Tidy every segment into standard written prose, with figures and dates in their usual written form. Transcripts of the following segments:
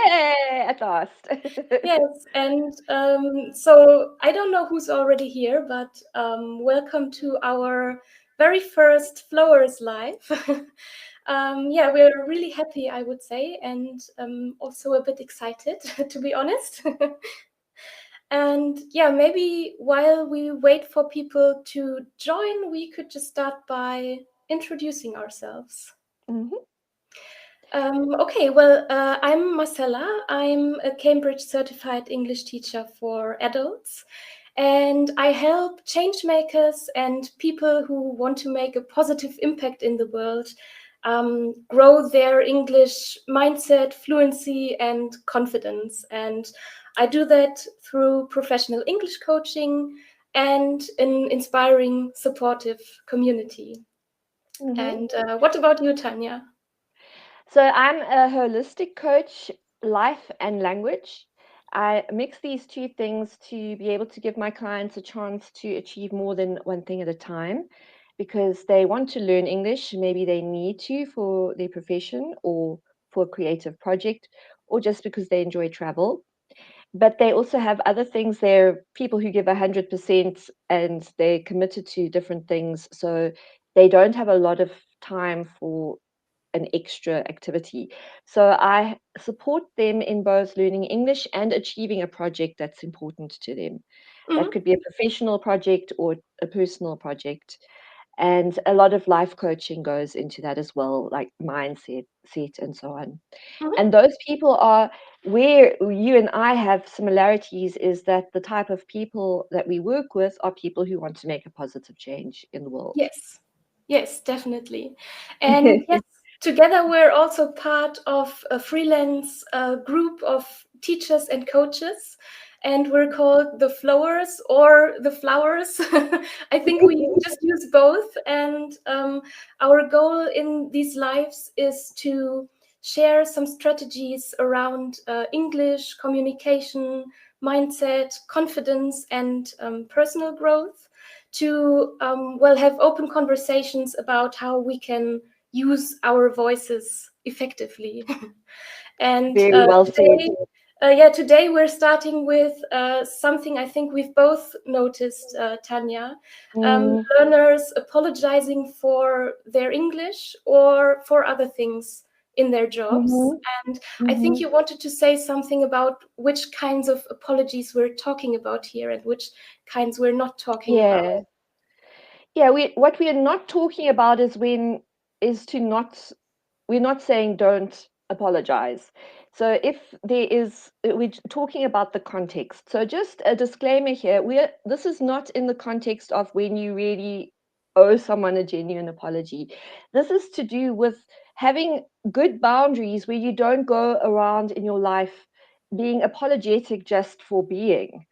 Yay, at last. Yes, and so I don't know who's already here, but welcome to our very first ʻfləʊ.ăz live. Yeah, we're really happy, I would say, and also a bit excited, to be honest. And yeah, maybe while we wait for people to join, we could just start by introducing ourselves. Okay, well, I'm Marcella. I'm a Cambridge certified English teacher for adults, and I help change makers and people who want to make a positive impact in the world grow their English mindset, fluency, and confidence. And I do that through professional English coaching and an inspiring, supportive community. And what about you, Tanya? So I'm a holistic coach, life and language. I mix these two things to be able to give my clients a chance to achieve more than one thing at a time, because they want to learn English. Maybe they need to for their profession or for a creative project, or just because they enjoy travel. But they also have other things. They're people who give 100% and they're committed to different things. So they don't have a lot of time for an extra activity. So I support them in both learning English and achieving a project that's important to them. That could be a professional project or a personal project. And a lot of life coaching goes into that as well, like mindset, and so on. And those people are where you and I have similarities, is that the type of people that we work with are people who want to make a positive change in the world. Yes, definitely. And yes, together we're also part of a freelance group of teachers and coaches, and we're called the ʻfləʊ.ăz or the ʻflaʊ.ăz. I think we just use both, and our goal in these lives is to share some strategies around English, communication, mindset, confidence, and personal growth, to well, have open conversations about how we can use our voices effectively. And Very well today, today we're starting with something I think we've both noticed, Tanya. Learners apologizing for their English or for other things in their jobs. And I think you wanted to say something about which kinds of apologies we're talking about here and which kinds we're not talking about. Yeah, what we are not talking about is we're not saying don't apologize. So if there is, we're talking about the context. So just a disclaimer here, this is not in the context of when you really owe someone a genuine apology. This is to do with having good boundaries where you don't go around in your life being apologetic just for being.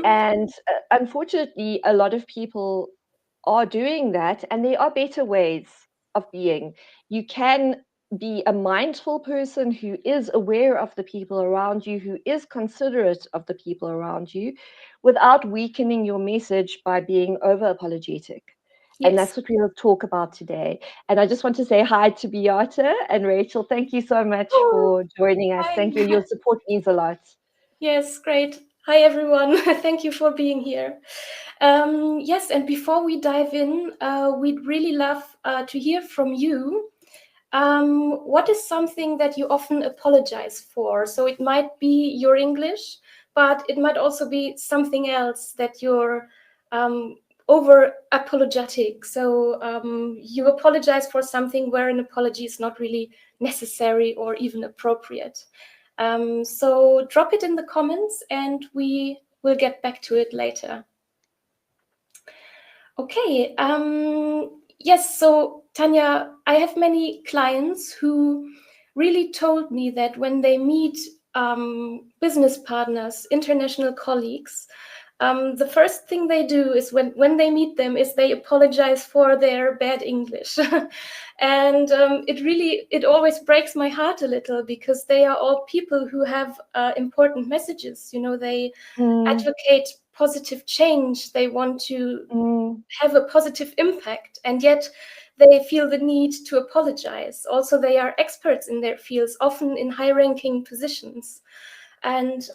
And unfortunately, a lot of people are doing that, and there are better ways of being. You can be a mindful person who is aware of the people around you, who is considerate of the people around you, without weakening your message by being over-apologetic. And that's what we'll talk about today. And I just want to say hi to Beata and Rachel. Thank you so much for joining us. Thank you. Your support means a lot. Yes, great. Hi, everyone. Thank you for being here. Yes, and before we dive in, we'd really love to hear from you. What is something that you often apologize for? So it might be your English, but it might also be something else that you're over-apologetic. So you apologize for something where an apology is not really necessary or even appropriate. So drop it in the comments and we will get back to it later. Okay, yes, so Tanya, I have many clients who really told me that when they meet business partners, international colleagues, the first thing they do is when they meet them is they apologize for their bad English. And it always breaks my heart a little, because they are all people who have important messages. You know, they advocate positive change. They want to have a positive impact. And yet they feel the need to apologize. Also, they are experts in their fields, often in high-ranking positions. And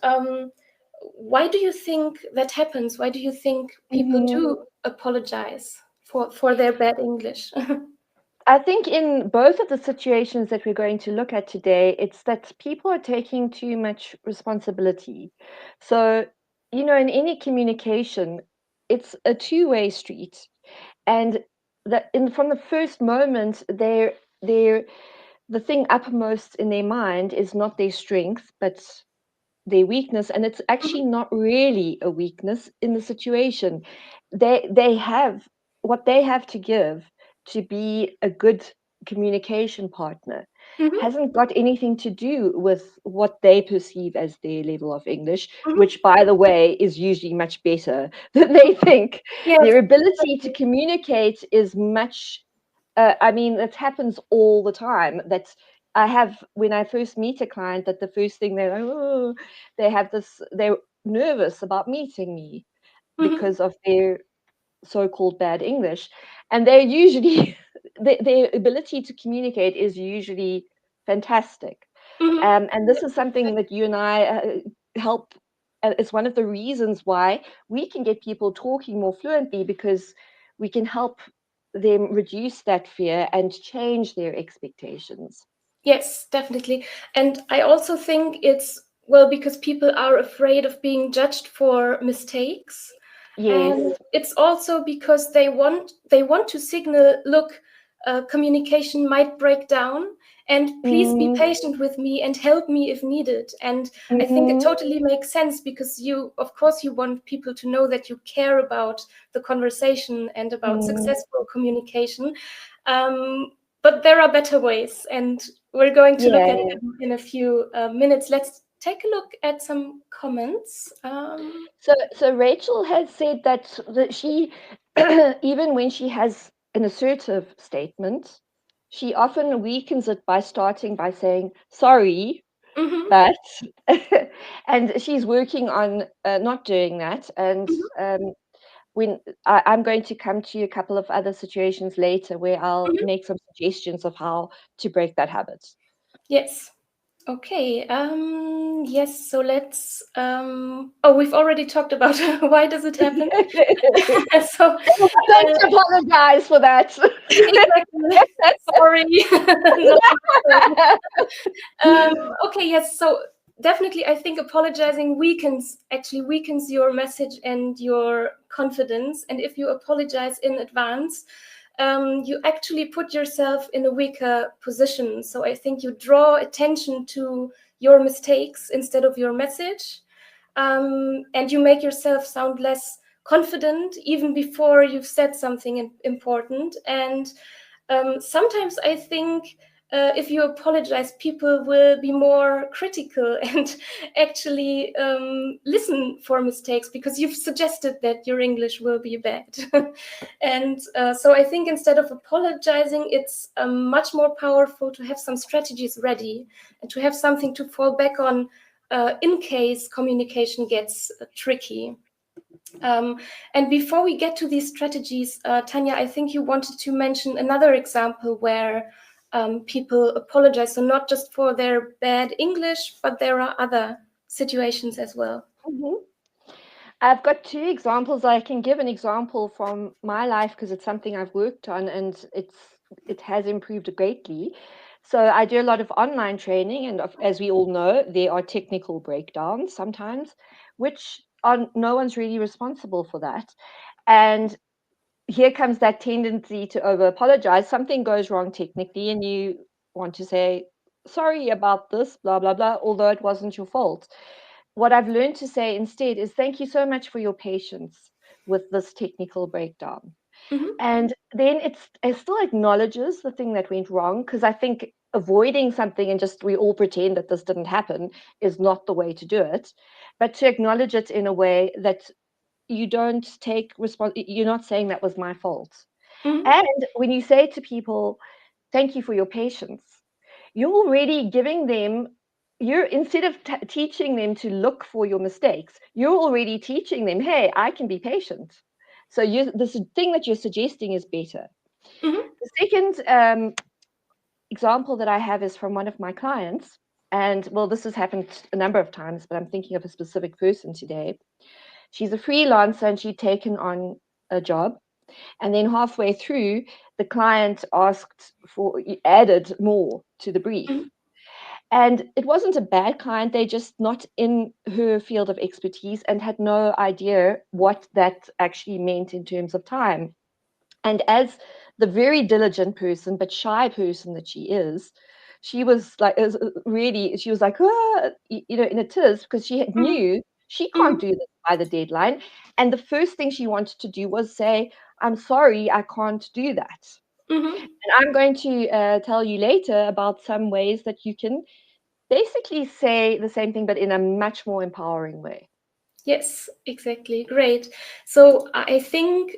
why do you think that happens? Why do you think people do apologize for their bad English? I think in both of the situations that we're going to look at today, it's that people are taking too much responsibility. So, in any communication, it's a two-way street. And from the first moment, the thing uppermost in their mind is not their strength, but their weakness, and it's actually not really a weakness in the situation. They have what they have to give to be a good communication partner. Hasn't got anything to do with what they perceive as their level of English, which, by the way, is usually much better than they think. Yes. Their ability to communicate is much, I mean, it happens all the time. That I have, when I first meet a client, that the first thing they're like, oh, they're nervous about meeting me because of their so-called bad English. And they're usually, their ability to communicate is usually fantastic. And this is something that you and I help. It's one of the reasons why we can get people talking more fluently, because we can help them reduce that fear and change their expectations. Yes, definitely. And I also think it's, well, because people are afraid of being judged for mistakes. Yes. And it's also because they want to signal, look, communication might break down, and please be patient with me and help me if needed. And I think it totally makes sense, because of course you want people to know that you care about the conversation and about successful communication. But there are better ways, and we're going to look at them in a few minutes. Let's take a look at some comments. So Rachel has said that she, even when she has an assertive statement, she often weakens it by starting by saying sorry, but, and she's working on not doing that. And when I'm going to come to you a couple of other situations later where I'll make some suggestions of how to break that habit. Yes. Okay. Yes. So let's. Oh, we've already talked about why does it happen. So don't apologize for that. Exactly. Sorry. Okay. Yes. So definitely, I think apologizing weakens your message and your confidence. And if you apologize in advance, you actually put yourself in a weaker position. So I think you draw attention to your mistakes instead of your message, and you make yourself sound less confident even before you've said something important. And sometimes I think if you apologize, people will be more critical and actually listen for mistakes, because you've suggested that your English will be bad. And so I think instead of apologizing, it's much more powerful to have some strategies ready and to have something to fall back on in case communication gets tricky. And before we get to these strategies, Tanya, I think you wanted to mention another example where people apologize, so not just for their bad English, but there are other situations as well. I've got two examples. I can give an example from my life because it's something I've worked on, and it has improved greatly. So I do a lot of online training, and as we all know, there are technical breakdowns sometimes, which no one's really responsible for that. And here comes that tendency to over-apologize. Something goes wrong technically, and you want to say, sorry about this, blah, blah, blah, although it wasn't your fault. What I've learned to say instead is, thank you so much for your patience with this technical breakdown. And then it still acknowledges the thing that went wrong, because I think avoiding something and just we all pretend that this didn't happen is not the way to do it. But to acknowledge it in a way that you don't take you're not saying that was my fault. And when you say to people, thank you for your patience, you're already giving them, instead of teaching them to look for your mistakes, you're already teaching them, hey, I can be patient. So this thing that you're suggesting is better. Mm-hmm. The second example that I have is from one of my clients. And well, this has happened a number of times, but I'm thinking of a specific person today. She's a freelancer and she'd taken on a job. And then halfway through, the client added more to the brief. Mm-hmm. And it wasn't a bad client, they're just not in her field of expertise and had no idea what that actually meant in terms of time. And as the very diligent person, but shy person that she is, she was like, she was like, in a tears, because she knew she can't do this by the deadline. And the first thing she wanted to do was say, I'm sorry, I can't do that. Mm-hmm. And I'm going to tell you later about some ways that you can basically say the same thing, but in a much more empowering way. Yes, exactly. Great. So I think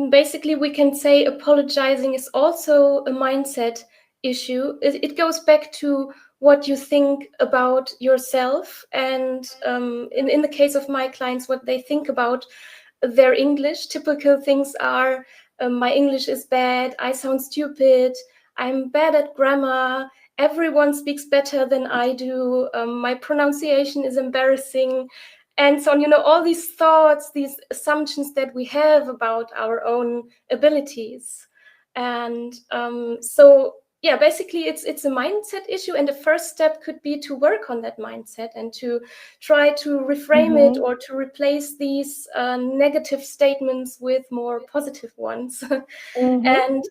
basically we can say apologizing is also a mindset issue. It goes back to what you think about yourself, and in the case of my clients, what they think about their English. Typical things are, my English is bad, I sound stupid, I'm bad at grammar, everyone speaks better than I do, my pronunciation is embarrassing, and so on. You know, all these thoughts, these assumptions that we have about our own abilities. And so yeah, basically it's a mindset issue, and the first step could be to work on that mindset and to try to reframe it, or to replace these negative statements with more positive ones. And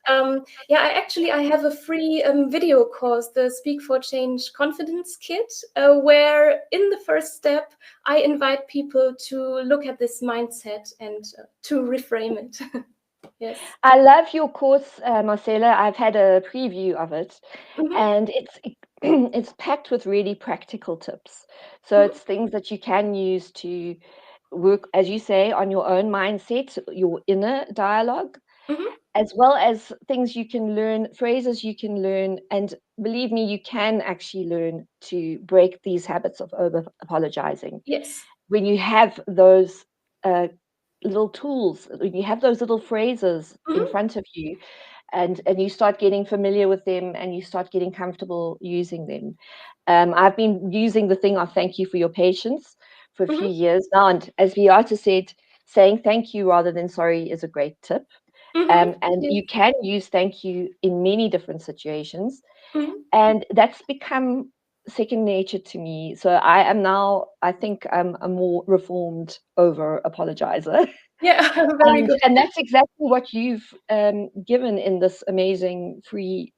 yeah, I have a free video course, the Speak for Change Confidence Kit, where in the first step I invite people to look at this mindset and to reframe it. Yes. I love your course, Marcella. I've had a preview of it, Mm-hmm. and it's packed with really practical tips. So Mm-hmm. it's things that you can use to work, as you say, on your own mindset, your inner dialogue, Mm-hmm. as well as things you can learn, phrases you can learn, and believe me, you can actually learn to break these habits of over apologizing. Yes. When you have those little tools, when you have those little phrases in Mm-hmm. front of you, and you start getting familiar with them and you start getting comfortable using them. I've been using the thing of thank you for your patience for a few Mm-hmm. years now, and as Beata said, saying thank you rather than sorry is a great tip. Mm-hmm. And Yes. you can use thank you in many different situations, Mm-hmm. and that's become second nature to me. So I am now, I think I'm a more reformed over apologizer. Yeah, very good. And that's exactly what you've given in this amazing free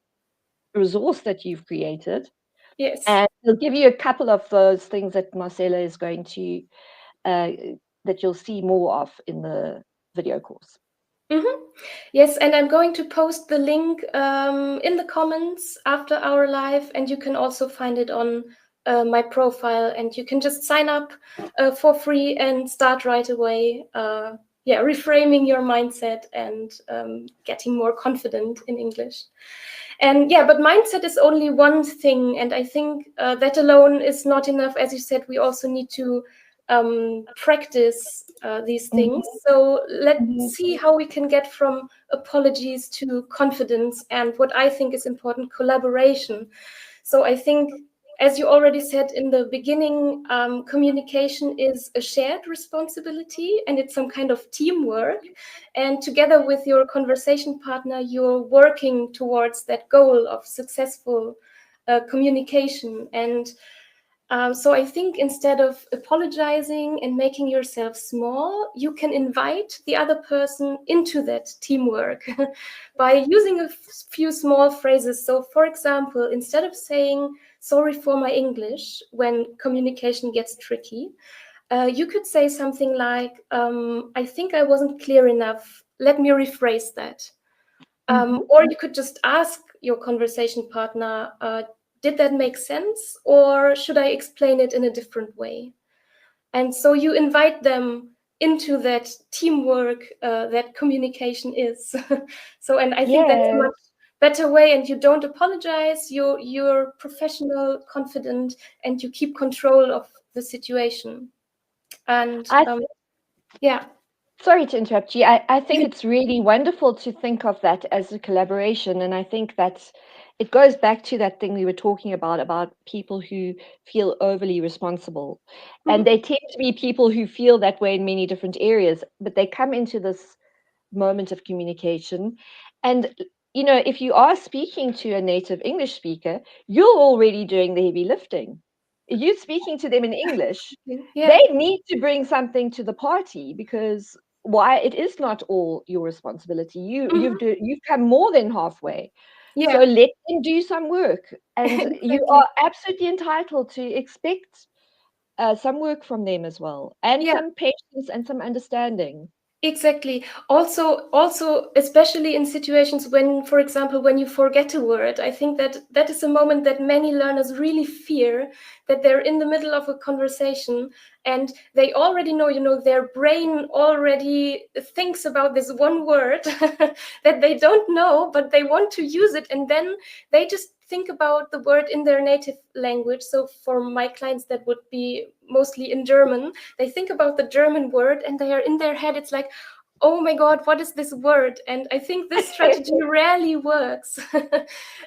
resource that you've created. Yes. And we'll give you a couple of those things that Marcella is going to, that you'll see more of in the video course. Mm-hmm. Yes, and I'm going to post the link in the comments after our live, and you can also find it on my profile, and you can just sign up for free and start right away. Yeah, reframing your mindset and getting more confident in English. And yeah, but mindset is only one thing, and I think that alone is not enough. As you said, we also need to practice these things. So let's see how we can get from apologies to confidence, and what I think is important, collaboration. So I think, as you already said in the beginning, communication is a shared responsibility, and it's some kind of teamwork. And together with your conversation partner, you're working towards that goal of successful communication. And so I think instead of apologizing and making yourself small, you can invite the other person into that teamwork by using a few small phrases. So, for example, instead of saying, sorry for my English, when communication gets tricky, you could say something like, I think I wasn't clear enough. Let me rephrase that. Or you could just ask your conversation partner, did that make sense? Or should I explain it in a different way? And so you invite them into that teamwork that communication is. So, and I think that's a Yeah, much better way, and you don't apologize, you're professional, confident, and you keep control of the situation. And I yeah. Sorry to interrupt you. I think it's really wonderful to think of that as a collaboration. And I think that it goes back to that thing we were talking about people who feel overly responsible. And Mhm. they tend to be people who feel that way in many different areas, but they come into this moment of communication. And, if you are speaking to a native English speaker, you're already doing the heavy lifting. You're speaking to them in English. Yeah, They need to bring something to the party because why it is not all your responsibility. mhm. You've come more than halfway. So Yeah, let them do some work. And you exactly. are absolutely entitled to expect some work from them as well, and Yeah. some patience and some understanding. Exactly. Also, especially in situations when, for example, when you forget a word, I think that that is a moment that many learners really fear, that they're in the middle of a conversation and they already know, their brain already thinks about this one word that they don't know, but they want to use it, and then they just think about the word in their native language. So for my clients, that would be mostly in German. They think about the German word and they are in their head, it's like, oh my God, what is this word? And I think this strategy rarely works.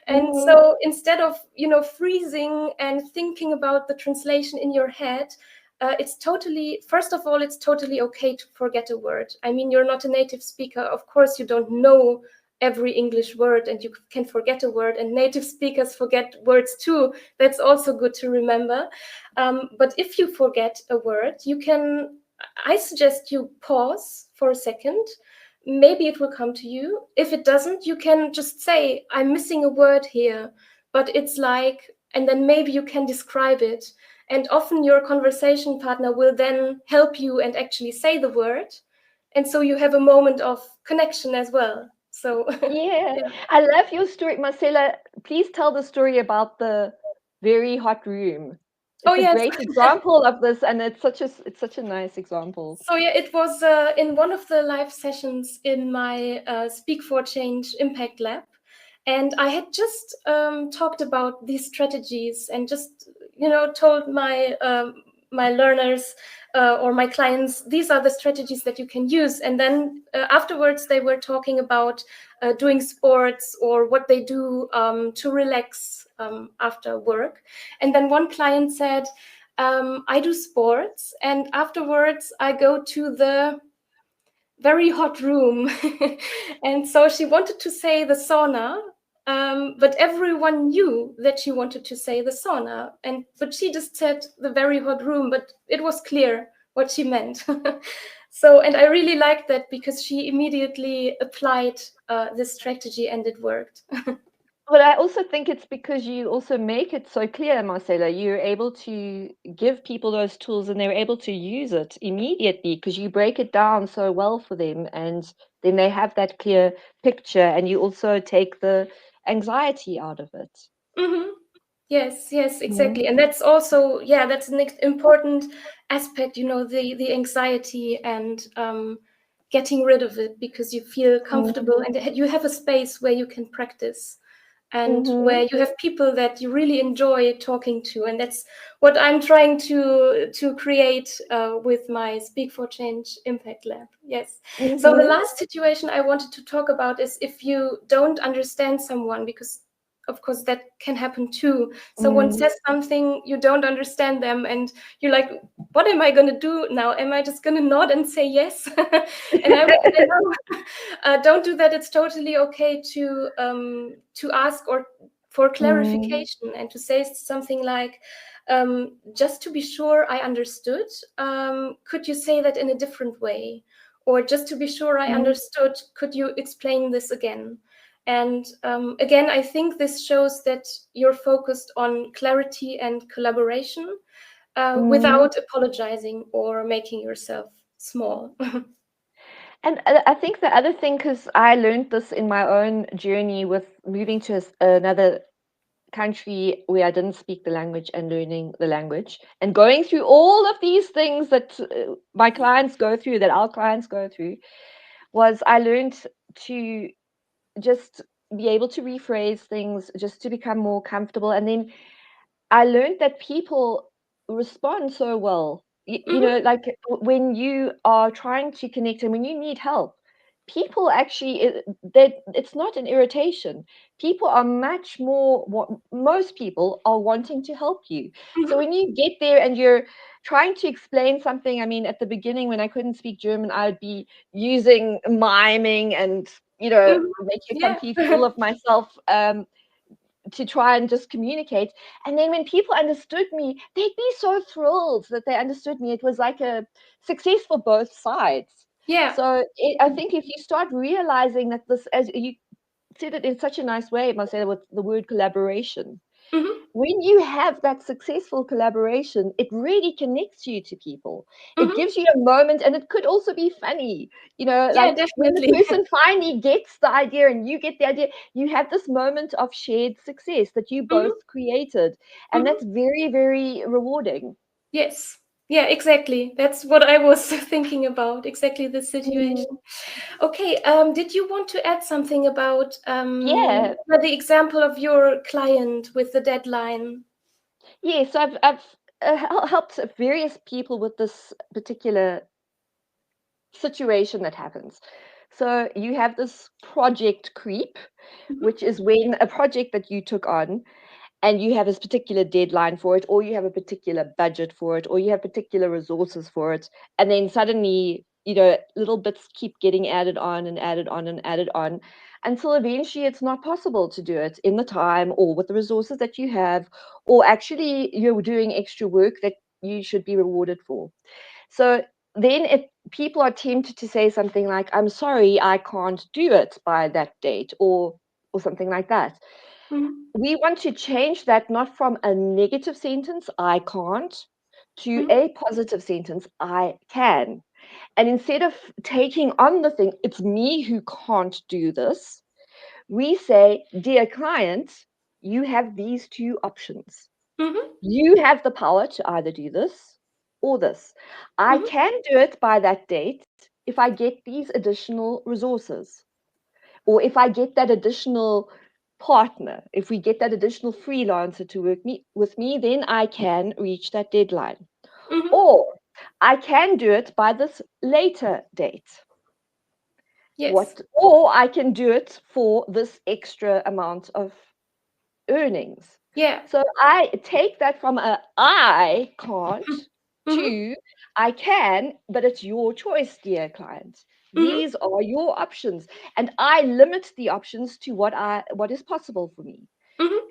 And Mhm. so instead of, freezing and thinking about the translation in your head, it's totally, first of all, it's totally okay to forget a word. I mean, you're not a native speaker. Of course, you don't know every English word and you can forget a word, and native speakers forget words too. That's also good to remember. But if you forget a word, I suggest you pause for a second. Maybe it will come to you. If it doesn't, you can just say, I'm missing a word here, but it's like, and then maybe you can describe it. And often your conversation partner will then help you and actually say the word. And so you have a moment of connection as well. So, Yeah, yeah. I love your story, Marcella. Please tell the story about the very hot room. Oh, It's a yes. great example of this, and it's such a nice example. So yeah, it was in one of the live sessions in my Speak for Change Impact Lab, and I had just talked about these strategies and just told my learners or my clients, these are the strategies that you can use. And then afterwards, they were talking about doing sports or what they do to relax after work. And then one client said, I do sports, and afterwards I go to the very hot room. And so she wanted to say the sauna, but everyone knew that she wanted to say the sauna, but she just said the very hot room, but it was clear what she meant. So, and I really liked that because she immediately applied this strategy and it worked. But I also think it's because you also make it so clear, Marcella. You're able to give people those tools and they're able to use it immediately because you break it down so well for them, and then they have that clear picture, and you also take the anxiety out of it. Mhm. Yes, Mhm. exactly. And that's also, yeah, that's an important aspect, the anxiety and getting rid of it because you feel comfortable Mhm. and you have a space where you can practice and Mhm. where you have people that you really enjoy talking to. And that's what I'm trying to create with my Speak for Change Impact Lab. Yes. So the Mhm. last situation I wanted to talk about is if you don't understand someone, because of course that can happen too. Someone Mm. says something, you don't understand them, and you're like, what am I going to do now? Am I just going to nod and say yes? And I would say no. Don't do that. It's totally okay to ask or for Mm. clarification and to say something like, just to be sure I understood, could you say that in a different way? Or just to be sure I Mm. understood, could you explain this again? And again, I think this shows that you're focused on clarity and collaboration Mm. without apologizing or making yourself small. And I think the other thing, because I learned this in my own journey with moving to another country where I didn't speak the language and learning the language and going through all of these things that my clients go through, that our clients go through, was I learned to just be able to rephrase things, just to become more comfortable. And then I learned that people respond so well You know, like when you are trying to connect and when you need help, people actually, it's not an irritation. People are much more, what most people are wanting to help you. So when you get there and you're trying to explain something, I mean, at the beginning when I couldn't speak German, I would be using miming and, you know, make a Yeah. complete fool of myself. To try and just communicate. And then when people understood me, they'd be so thrilled that they understood me. It was like a success for both sides. Yeah. So I think if you start realizing that this, as you said it in such a nice way, Marcella, with the word collaboration, when you have that successful collaboration, it really connects you to people. It gives you a moment, and it could also be funny, you know, Yeah, like when the definitely. person finally gets the idea and you get the idea, you have this moment of shared success that you both created. And that's very, very rewarding. Yes. Yeah, exactly. That's what I was thinking about. Exactly the Mm, situation. Okay. Did you want to add something about yeah. the example of your client with the deadline? Yeah. So I've helped various people with this particular situation that happens. So you have this project creep, which is when a project that you took on and you have a particular deadline for it, or you have a particular budget for it, or you have particular resources for it, and then suddenly, you know, little bits keep getting added on and added on and added on until eventually it's not possible to do it in the time or with the resources that you have, or actually you're doing extra work that you should be rewarded for. So then if people are tempted to say something like, I'm sorry, I can't do it by that date, or something like that. We want to change that not from a negative sentence, I can't, to a positive sentence, I can. And instead of taking on the thing, it's me who can't do this, we say, dear client, you have these two options. You have the power to either do this or this. I can do it by that date if I get these additional resources, or if I get that additional partner, if we get that additional freelancer to work with me, then I can reach that deadline. Or I can do it by this later date. Yes. Or I can do it for this extra amount of earnings. Yeah. So I take that from a I can't to I can, but it's your choice, dear client. These are your options. And I limit the options to what is possible for me.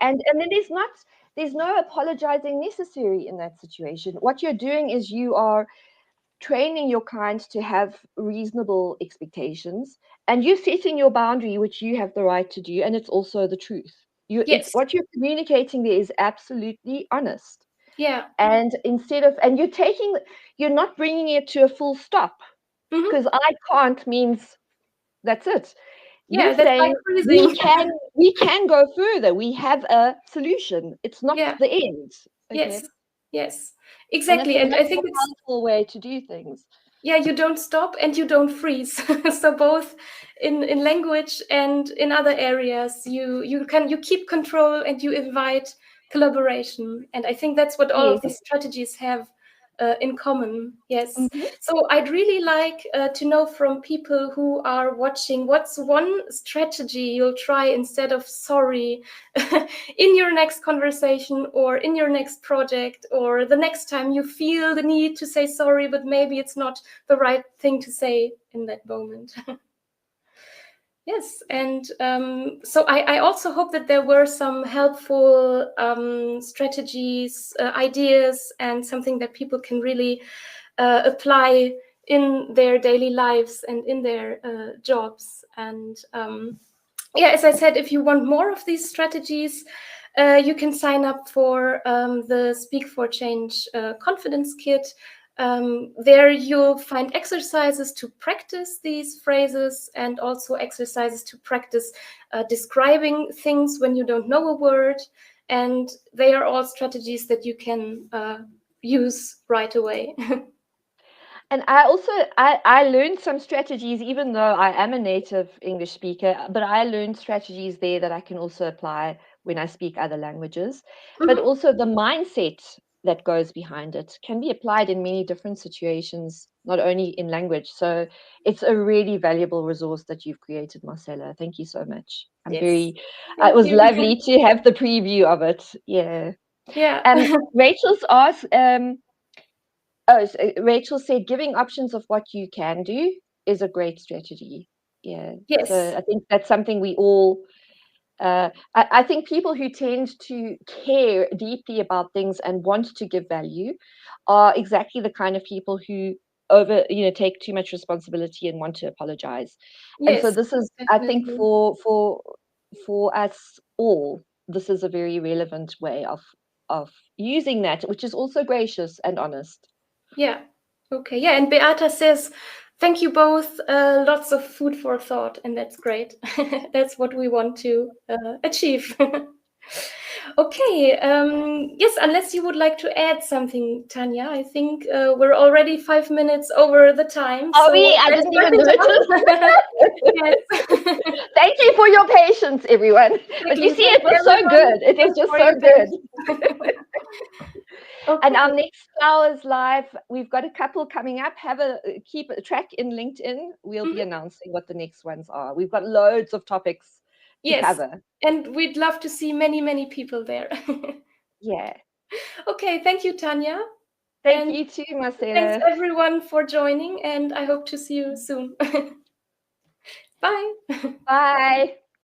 And then there's no apologizing necessary in that situation. What you're doing is you are training your clients to have reasonable expectations, and you're setting your boundary, which you have the right to do, and it's also the truth. It's Yes. what you're communicating there is absolutely honest. Yeah. And you're not bringing it to a full stop, because I can't means that's it. You're Yeah, that's like saying we freezing. can we can go further. We have a solution. It's not Yeah. the end. Okay. Yes. Yes. And that's Exactly. a And much I more think it's, powerful way to do things. yeah, you don't stop and you don't freeze. So both in language and in other areas, you keep control and you invite collaboration. And I think that's what all of Yes. these strategies have in common. Yes. Mhm. So I'd really like to know from people who are watching, what's one strategy you'll try instead of sorry in your next conversation or in your next project, or the next time you feel the need to say sorry, but maybe it's not the right thing to say in that moment. Yes, and so I also hope that there were some helpful strategies, ideas, and something that people can really apply in their daily lives and in their jobs. And yeah, as I said, if you want more of these strategies, you can sign up for the Speak for Change Confidence Kit. There you'll find exercises to practice these phrases, and also exercises to practice describing things when you don't know a word. And they are all strategies that you can use right away. And I learned some strategies, even though I am a native English speaker, but I learned strategies there that I can also apply when I speak other languages. But also the mindset that goes behind it can be applied in many different situations, not only in language. So it's a really valuable resource that you've created, Marcella. Thank you so much. I'm Yes. very, Thank it was you. lovely to have the preview of it. Yeah. Yeah. Rachel's asked, Rachel said, giving options of what you can do is a great strategy. Yeah. Yes. So I think that's something we all, I think people who tend to care deeply about things and want to give value are exactly the kind of people who take too much responsibility and want to apologize. And so Yes, this is, I think, definitely. for us all, this is a very relevant way of using that, which is also gracious and honest. Yeah. Okay. Yeah. And Beata says, thank you both. Lots of food for thought, and that's great. That's what we want to achieve. Okay. Yes, unless you would like to add something, Tanya. I think we're already 5 minutes over the time. Oh, So I let's didn't wrap even it notice. up. Yes. Thank you for your patience, everyone. But you Exactly. see, Thank it was so everyone. good. It was Thanks just for so your good. patience. And our Okay. next ʻfləʊ.ăz live, we've got a couple coming up. Keep a track in LinkedIn. We'll be Mhm. announcing what the next ones are. We've got loads of topics to Yes. cover. And we'd love to see many, many people there. Yeah. Okay, thank you, Tanya. Thank And you too, thanks Marcella. everyone for joining, and I hope to see you soon. Bye. Bye.